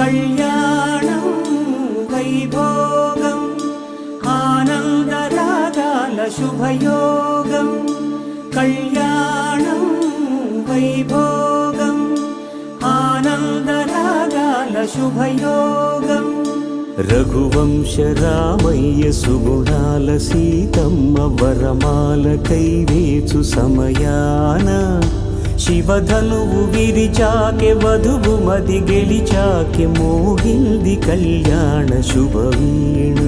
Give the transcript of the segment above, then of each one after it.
కళ్యాణం వైభోగం ఆనందరాగాల శుభయోగం కళ్యాణం వైభోగం ఆనందరాగాల శుభయోగం రఘువంశ రామయ్య సుగుణాల సీతమ్మ వరమాల కైవేచు సమయాన శివధనువు విరిచాకె వధువు మది గెలిచాకె మోగింది కళ్యాణ శుభవీణ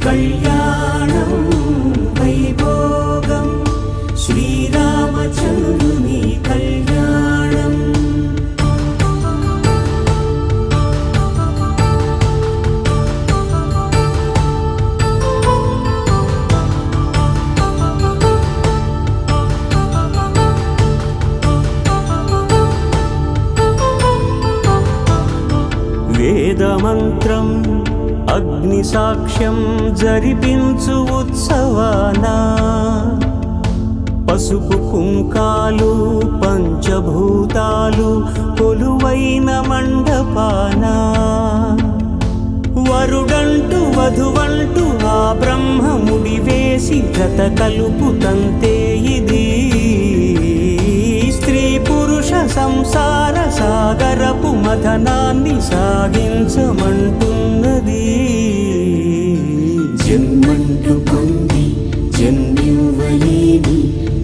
కళ్యాణం వైభోగం శ్రీరామచంద్రుని కళ్యాణం వేదమంత్రం అగ్ని సాక్ష్యం జరిపించు ఉత్సవాన పసుపు కుంకాలు పంచభూతాలు కొలువైన మండపాన వరుడంటూ వధువంటూ ఆ బ్రహ్మముడి వేసి జత కలుపుతంతే ఇది స్త్రీ పురుష సంసార సాగరపు మథనాన్ని సాగించమంటున్నది జన్మంటూ పొంది జన్మివ్వలేని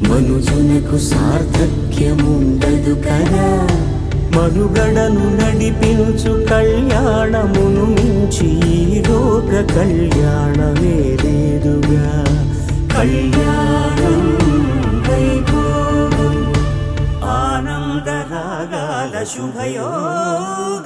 మనుజునకు సార్థక్యముండదు కదా మనుగడను నడిపించు కళ్యాణమును మించి ఈ లోక కళ్యాణమే లేదుగా కళ్యాణం వైభోగం ఆనందరాగాల శుభయోగం